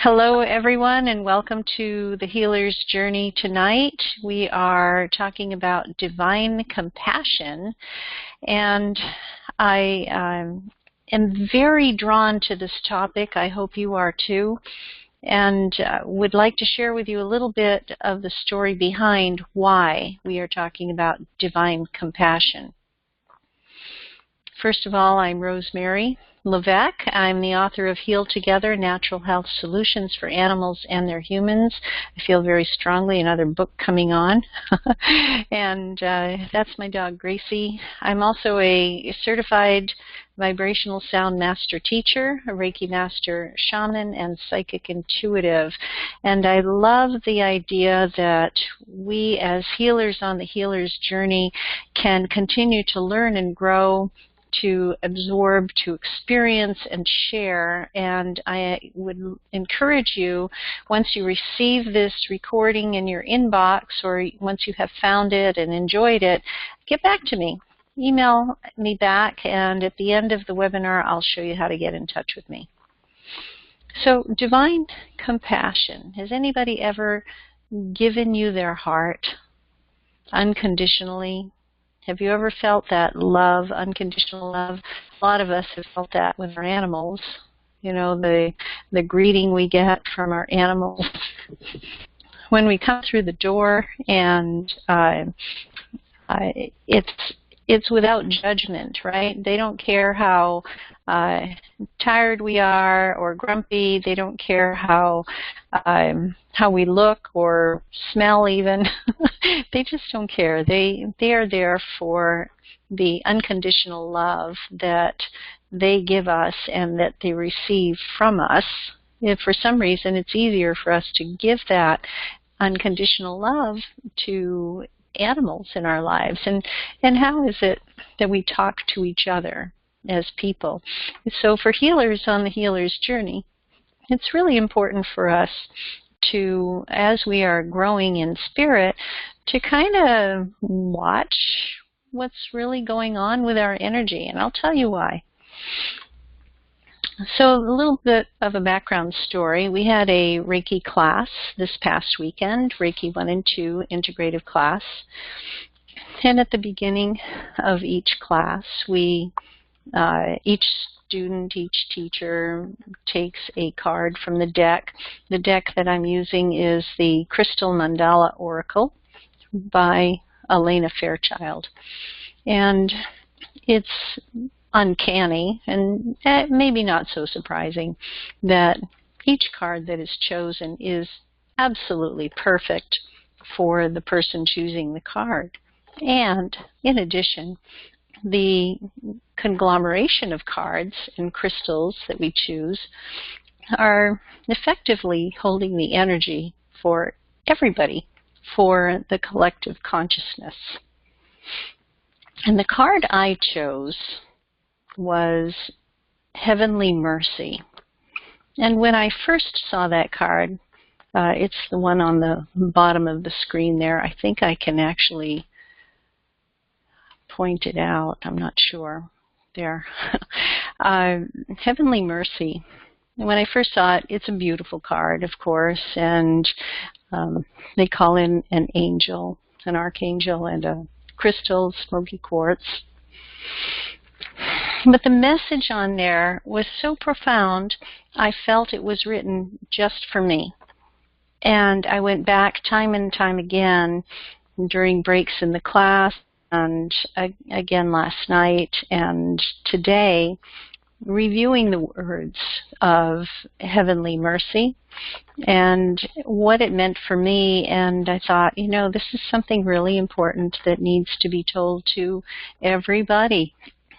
Hello, everyone, and welcome to the Healer's Journey tonight. We are talking about divine compassion, and I am very drawn to this topic. I hope you are too, and would like to share with you a little bit of the story behind why we are talking about divine compassion. First of all, I'm Rosemary Levesque. I'm the author of Heal Together, Natural Health Solutions for Animals and Their Humans. I feel very strongly another book coming on. And that's my dog, Gracie. I'm also a certified Vibrational Sound Master Teacher, a Reiki Master Shaman, and Psychic Intuitive. And I love the idea that we as healers on the healer's journey can continue to learn and grow, to absorb, to experience, and share. And I would encourage you, once you receive this recording in your inbox, or once you have found it and enjoyed it, get back to me. Email me back, and at the end of the webinar, I'll show you how to get in touch with me. So, divine compassion. Has anybody ever given you their heart unconditionally? Have you ever felt that love, unconditional love? A lot of us have felt that with our animals. You know, the greeting we get from our animals when we come through the door, and it's without judgment, right? They don't care how tired we are or grumpy. They don't care how we look or smell even. They just don't care. They are there for the unconditional love that they give us and that they receive from us. If for some reason it's easier for us to give that unconditional love to animals in our lives. And how is it that we talk to each other as people? So for healers on the healer's journey, it's really important for us to, as we are growing in spirit, to kind of watch what's really going on with our energy. And I'll tell you why. So a little bit of a background story. We had a Reiki class this past weekend, Reiki 1 and 2 integrative class. And at the beginning of each class, each student, each teacher takes a card from the deck. The deck that I'm using is the Crystal Mandala Oracle by Elena Fairchild. And it's uncanny and maybe not so surprising that each card that is chosen is absolutely perfect for the person choosing the card. And in addition, the conglomeration of cards and crystals that we choose are effectively holding the energy for everybody, for the collective consciousness. And the card I chose was Heavenly Mercy. And when I first saw that card, it's the one on the bottom of the screen there. I think I can actually point it out. I'm not sure. There. Heavenly Mercy. When I first saw it, it's a beautiful card, of course, and they call in an angel, an archangel, and a crystal, smoky quartz. But the message on there was so profound, I felt it was written just for me. And I went back time and time again during breaks in the class, and again last night and today, reviewing the words of Heavenly Mercy and what it meant for me. And I thought, you know, this is something really important that needs to be told to everybody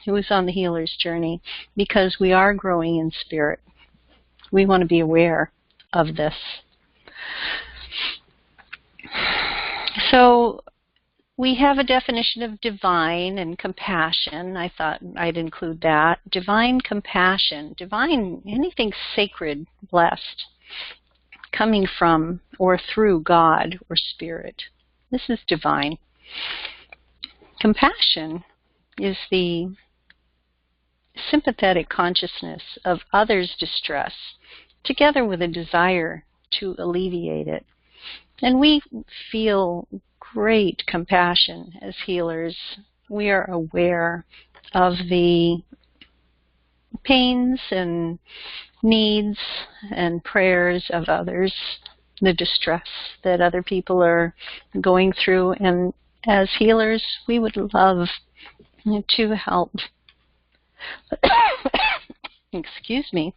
who is on the healer's journey, because we are growing in spirit. We want to be aware of this. So we have a definition of divine and compassion. I thought I'd include that. Divine compassion. Divine, anything sacred, blessed, coming from or through God or Spirit. This is divine. Compassion is the sympathetic consciousness of others' distress together with a desire to alleviate it. And we feel great compassion as healers. We are aware of the pains and needs and prayers of others, the distress that other people are going through. And as healers, we would love to help. Excuse me.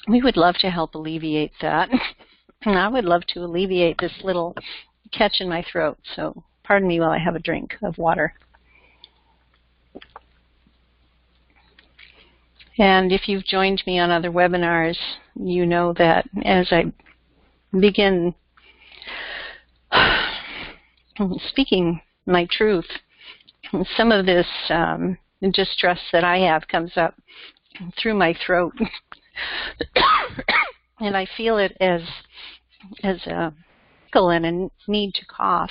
We would love to help alleviate that. And I would love to alleviate this little catch in my throat. So pardon me while I have a drink of water. And if you've joined me on other webinars, you know that as I begin speaking my truth, some of this distress that I have comes up through my throat. And I feel it as a tickle and a need to cough.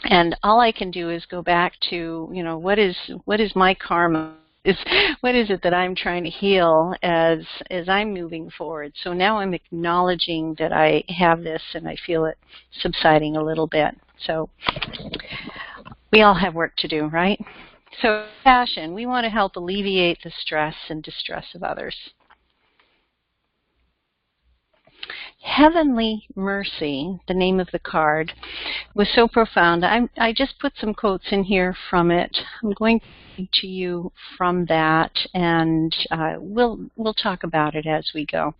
And all I can do is go back to, what is my karma? What is it that I'm trying to heal as I'm moving forward? So now I'm acknowledging that I have this and I feel it subsiding a little bit. So we all have work to do, right? So passion, we want to help alleviate the stress and distress of others. Heavenly Mercy, the name of the card, was so profound. I just put some quotes in here from it. I'm going to read to you from that, and we'll talk about it as we go.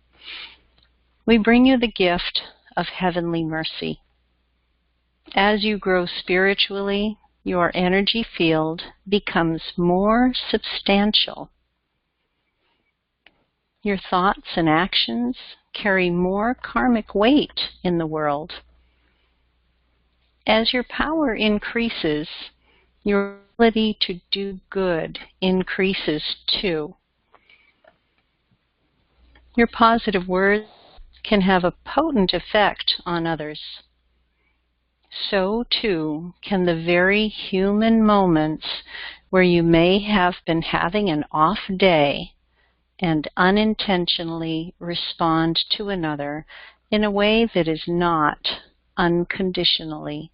We bring you the gift of heavenly mercy. As you grow spiritually, your energy field becomes more substantial. Your thoughts and actions carry more karmic weight in the world. As your power increases, your ability to do good increases too. Your positive words can have a potent effect on others. So too can the very human moments where you may have been having an off day and unintentionally respond to another in a way that is not unconditionally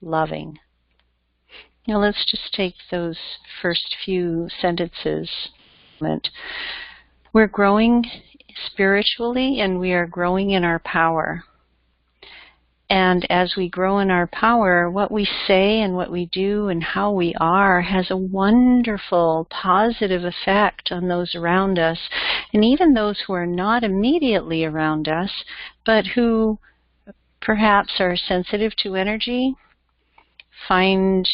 loving. Now let's just take those first few sentences. We're growing spiritually and we are growing in our power. And as we grow in our power, what we say and what we do and how we are has a wonderful positive effect on those around us, and even those who are not immediately around us, but who perhaps are sensitive to energy, find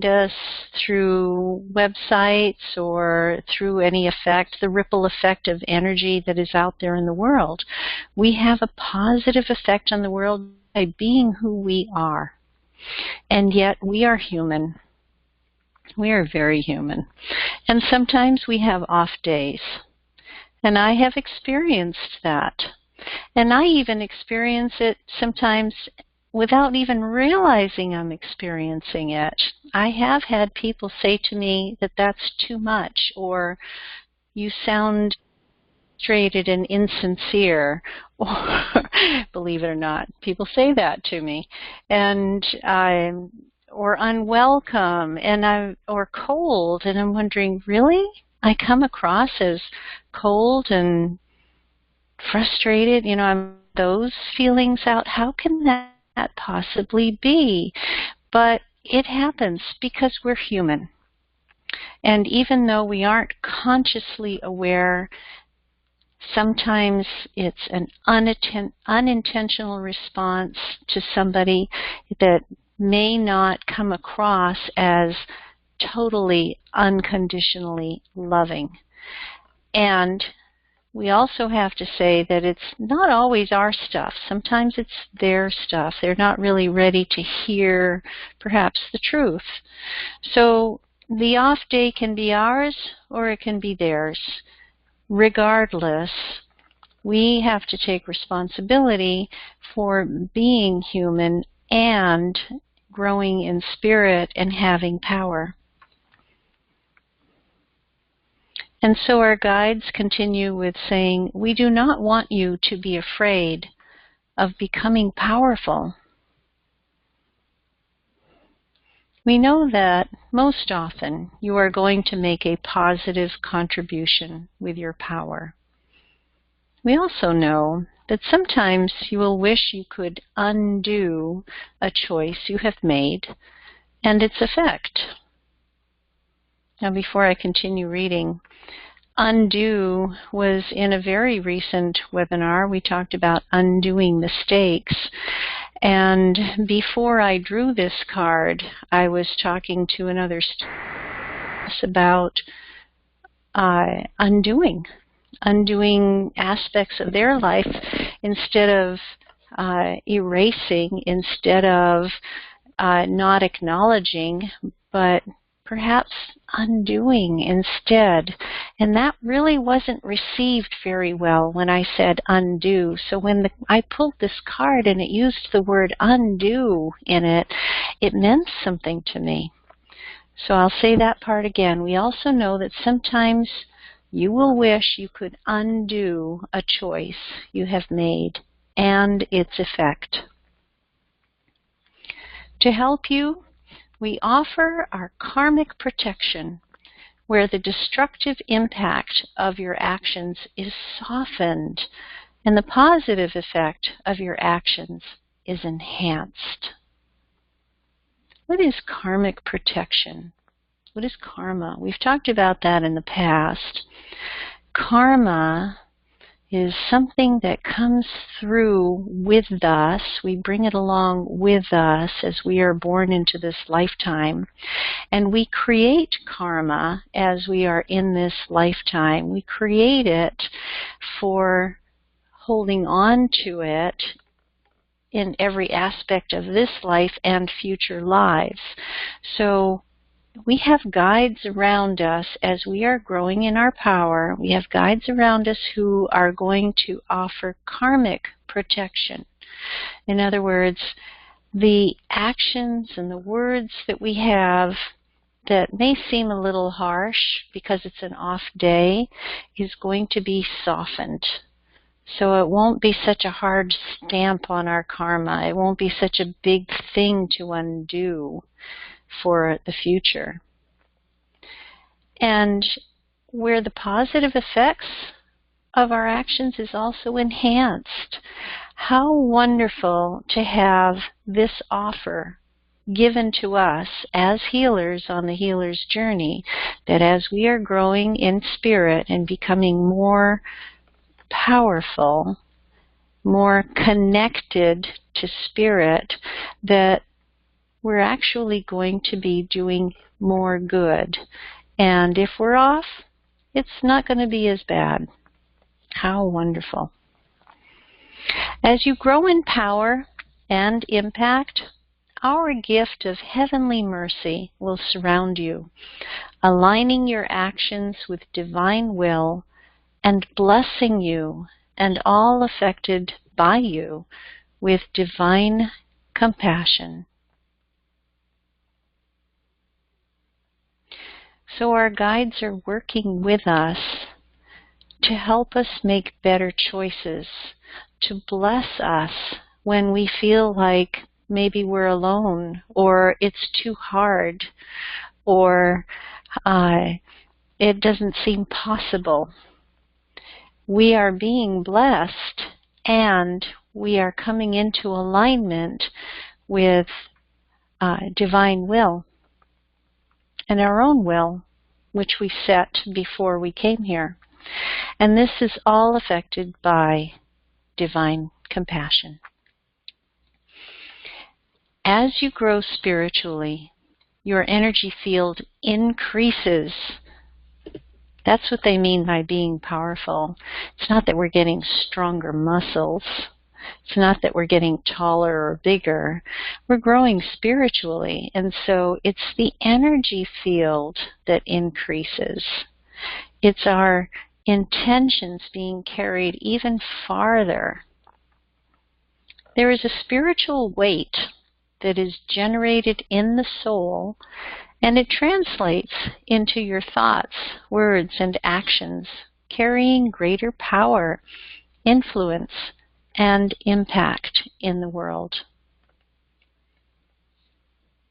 us through websites or through any effect, the ripple effect of energy that is out there in the world. We have a positive effect on the world by being who we are. And yet we are human. We are very human. And sometimes we have off days. And I have experienced that. And I even experience it sometimes without even realizing I'm experiencing it. I have had people say to me that that's too much, or you sound frustrated and insincere, or believe it or not, people say that to me, and or unwelcome, or cold, and I'm wondering, really? I come across as cold and frustrated, I'm those feelings out. How can that possibly be? But it happens because we're human. And even though we aren't consciously aware, sometimes it's an unintentional response to somebody that may not come across as totally unconditionally loving. And we also have to say that it's not always our stuff. Sometimes it's their stuff. They're not really ready to hear perhaps the truth. So the off day can be ours or it can be theirs. Regardless, we have to take responsibility for being human and growing in spirit and having power. And so our guides continue with saying, we do not want you to be afraid of becoming powerful. We know that most often you are going to make a positive contribution with your power. We also know that sometimes you will wish you could undo a choice you have made and its effect. Now, before I continue reading, undo was in a very recent webinar. We talked about undoing mistakes. And before I drew this card, I was talking to another student about undoing aspects of their life instead of erasing, instead of not acknowledging, but perhaps undoing instead. And that really wasn't received very well when I said undo. So when I pulled this card and it used the word undo in it, it meant something to me. So I'll say that part again. We also know that sometimes you will wish you could undo a choice you have made and its effect. To help you, we offer our karmic protection, where the destructive impact of your actions is softened and the positive effect of your actions is enhanced. What is karmic protection? What is karma? We've talked about that in the past. Karma is something that comes through with us. We bring it along with us as we are born into this lifetime. And we create karma as we are in this lifetime. We create it for holding on to it in every aspect of this life and future lives. So we have guides around us as we are growing in our power. We have guides around us who are going to offer karmic protection. In other words, the actions and the words that we have that may seem a little harsh because it's an off day is going to be softened. So it won't be such a hard stamp on our karma. It won't be such a big thing to undo for the future. And where the positive effects of our actions is also enhanced. How wonderful to have this offer given to us as healers on the healer's journey, that as we are growing in spirit and becoming more powerful, more connected to spirit, that we're actually going to be doing more good. And if we're off, it's not going to be as bad. How wonderful. As you grow in power and impact, our gift of heavenly mercy will surround you, aligning your actions with divine will and blessing you and all affected by you with divine compassion. So our guides are working with us to help us make better choices, to bless us when we feel like maybe we're alone, or it's too hard, or it doesn't seem possible. We are being blessed, and we are coming into alignment with divine will and our own will, which we set before we came here. And this is all affected by divine compassion. As you grow spiritually, your energy field increases. That's what they mean by being powerful. It's not that we're getting stronger muscles. It's not that we're getting taller or bigger. We're growing spiritually, and so it's the energy field that increases. It's our intentions being carried even farther. There is a spiritual weight that is generated in the soul And it translates into your thoughts, words, and actions, carrying greater power, influence, and impact in the world.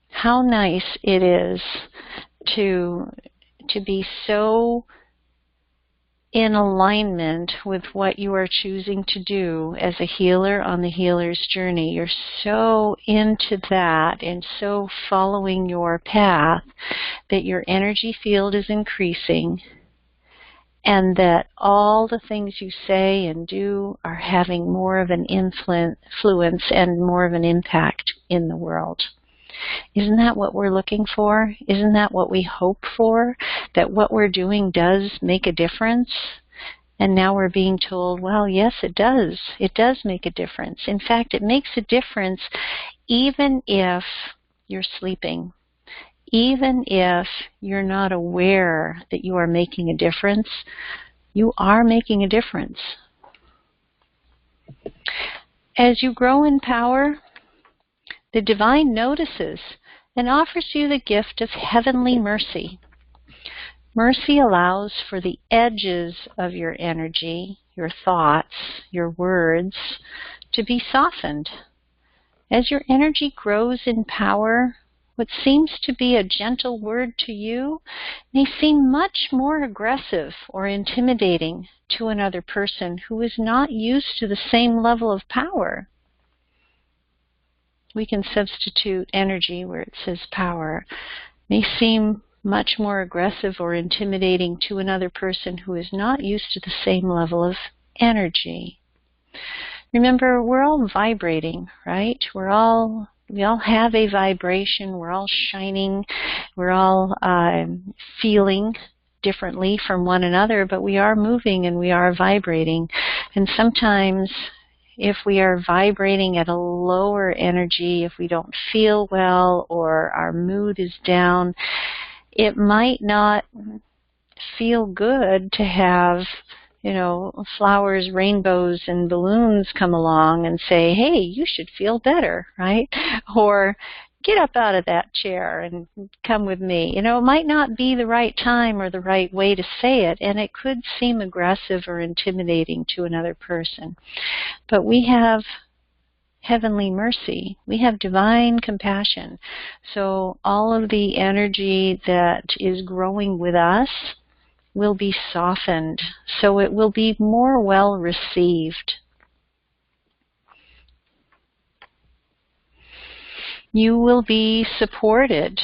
How nice it is to be so in alignment with what you are choosing to do as a healer on the healer's journey. You're so into that and so following your path that your energy field is increasing, and that all the things you say and do are having more of an influence and more of an impact in the world. Isn't that what we're looking for? Isn't that what we hope for? That what we're doing does make a difference? And now we're being told, well, yes, it does. It does make a difference. In fact, it makes a difference even if you're sleeping. Even if you're not aware that you are making a difference, you are making a difference. As you grow in power, the divine notices and offers you the gift of heavenly mercy. Mercy allows for the edges of your energy, your thoughts, your words, to be softened. As your energy grows in power, what seems to be a gentle word to you may seem much more aggressive or intimidating to another person who is not used to the same level of power. We can substitute energy where it says power. May seem much more aggressive or intimidating to another person who is not used to the same level of energy. Remember, we're all vibrating, right? We all have a vibration. We're all shining. We're all feeling differently from one another, but we are moving and we are vibrating. And sometimes if we are vibrating at a lower energy, if we don't feel well or our mood is down, it might not feel good to have, flowers, rainbows, and balloons come along and say, hey, you should feel better, right? Or get up out of that chair and come with me. It might not be the right time or the right way to say it, and it could seem aggressive or intimidating to another person. But we have heavenly mercy. We have divine compassion. So all of the energy that is growing with us will be softened, so it will be more well received. You will be supported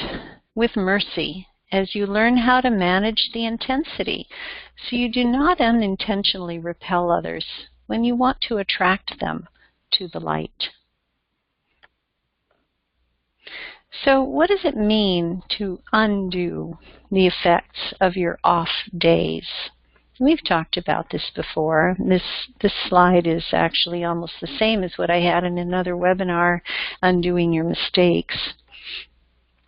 with mercy as you learn how to manage the intensity, so you do not unintentionally repel others when you want to attract them to the light. So what does it mean to undo the effects of your off days? We've talked about this before. This slide is actually almost the same as what I had in another webinar, Undoing Your Mistakes.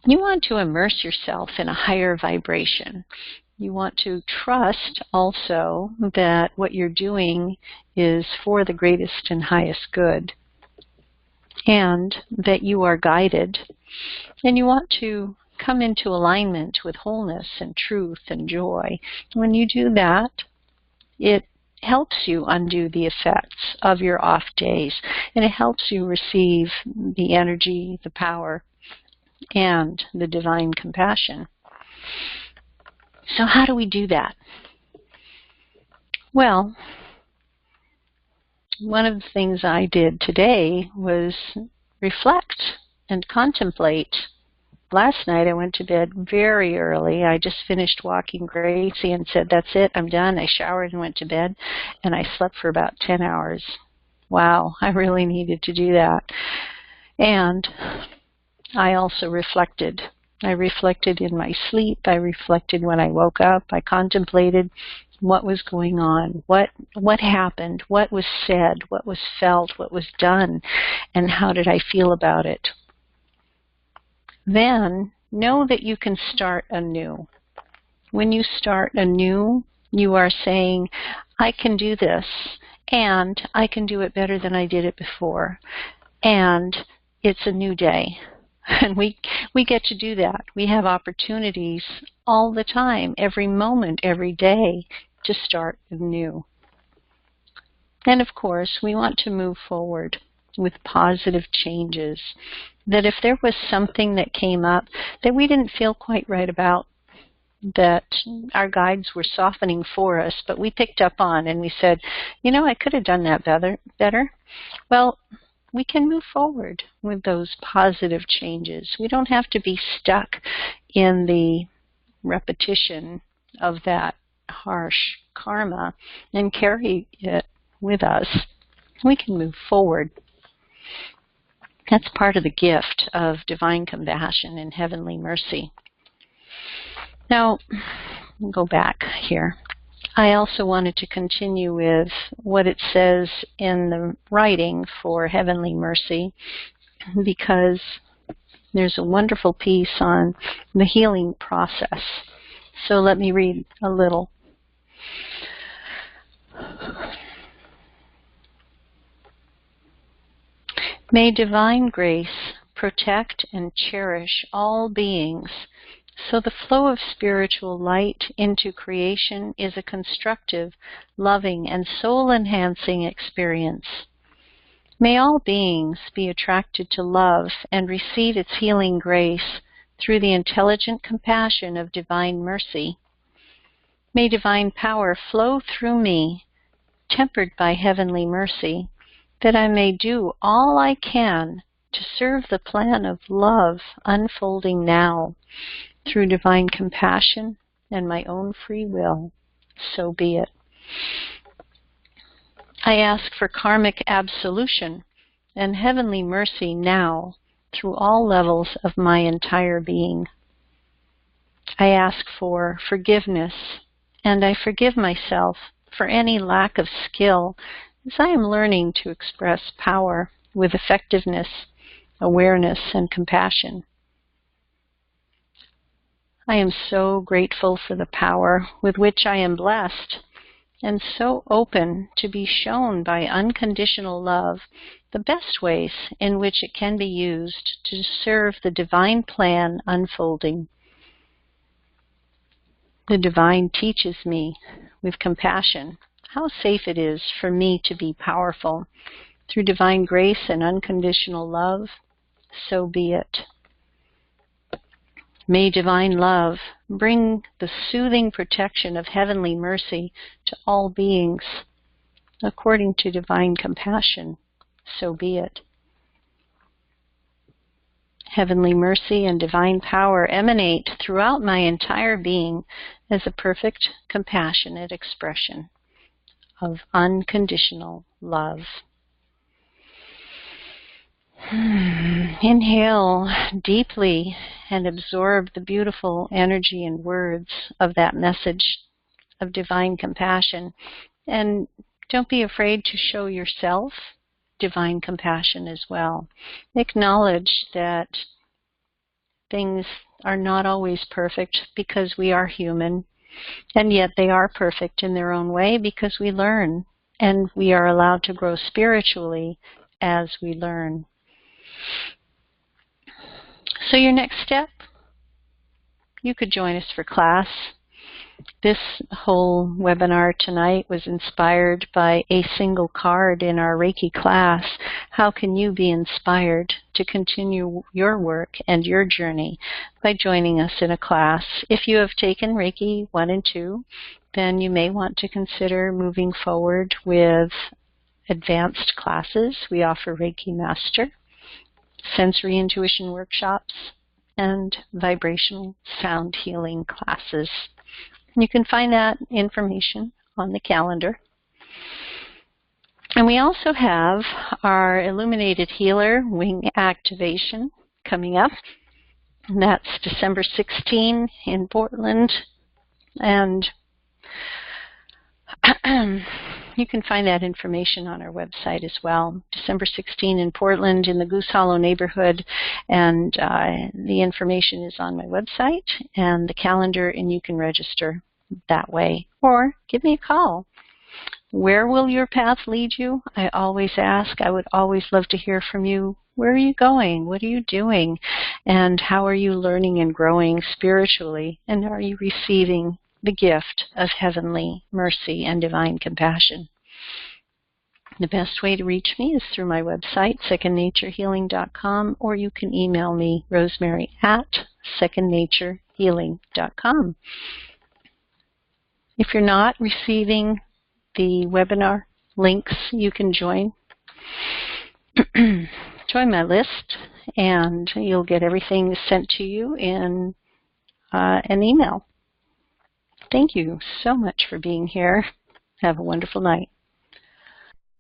You want to immerse yourself in a higher vibration. You want to trust also that what you're doing is for the greatest and highest good, and that you are guided. And you want to come into alignment with wholeness and truth and joy. When you do that, it helps you undo the effects of your off days, and it helps you receive the energy, the power, and the divine compassion. So how do we do that? Well, one of the things I did today was reflect and contemplate. Last night I went to bed very early. I just finished walking Gracie and said, that's it, I'm done. I showered and went to bed, and I slept for about 10 hours. Wow, I really needed to do that. And I also reflected. I reflected in my sleep. I reflected when I woke up. I contemplated what was going on, what happened, what was said, what was felt, what was done, and how did I feel about it. Then know that you can start anew. When you start anew, you are saying, I can do this, and I can do it better than I did it before, and it's a new day. And we get to do that. We have opportunities all the time, every moment, every day, to start anew. And of course, we want to move forward with positive changes. That if there was something that came up that we didn't feel quite right about, that our guides were softening for us, but we picked up on and we said, you know, I could have done that better. Well, we can move forward with those positive changes. We don't have to be stuck in the repetition of that harsh karma and carry it with us. We can move forward. That's part of the gift of divine compassion and heavenly mercy. Now, we'll go back here. I also wanted to continue with what it says in the writing for heavenly mercy, because there's a wonderful piece on the healing process. So let me read a little. May divine grace protect and cherish all beings, so the flow of spiritual light into creation is a constructive, loving, and soul-enhancing experience. May all beings be attracted to love and receive its healing grace through the intelligent compassion of divine mercy. May divine power flow through me, tempered by heavenly mercy, that I may do all I can to serve the plan of love unfolding now, through divine compassion and my own free will. So be it. I ask for karmic absolution and heavenly mercy now through all levels of my entire being. I ask for forgiveness, and I forgive myself for any lack of skill as I am learning to express power with effectiveness, awareness, and compassion. I am so grateful for the power with which I am blessed, and so open to be shown by unconditional love the best ways in which it can be used to serve the divine plan unfolding. The divine teaches me with compassion how safe it is for me to be powerful. Through divine grace and unconditional love, so be it. May divine love bring the soothing protection of heavenly mercy to all beings, according to divine compassion. So be it. Heavenly mercy and divine power emanate throughout my entire being as a perfect, compassionate expression of unconditional love. Inhale deeply and absorb the beautiful energy and words of that message of divine compassion. And don't be afraid to show yourself divine compassion as well. Acknowledge that things are not always perfect because we are human, and yet they are perfect in their own way because we learn, and we are allowed to grow spiritually as we learn. So your next step, you could join us for class. This whole webinar tonight was inspired by a single card in our Reiki class. How can you be inspired to continue your work and your journey by joining us in a class? If you have taken Reiki 1 and 2, then you may want to consider moving forward with advanced classes. We offer Reiki Master, sensory intuition workshops, and vibrational sound healing classes. You can find that information on the calendar. And we also have our Illuminated Healer Wing Activation coming up. And that's December 16 in Portland. And you can find that information on our website as well. December 16 in Portland in the Goose Hollow neighborhood. And the information is on my website and the calendar, and you can register that way. Or give me a call. Where will your path lead you? I always ask. I would always love to hear from you. Where are you going? What are you doing? And how are you learning and growing spiritually? And are you receiving the gift of heavenly mercy and divine compassion? The best way to reach me is through my website, secondnaturehealing.com, or you can email me, Rosemary at secondnaturehealing.com. If you're not receiving the webinar links, you can join my list, and you'll get everything sent to you in an email. Thank you so much for being here. Have a wonderful night.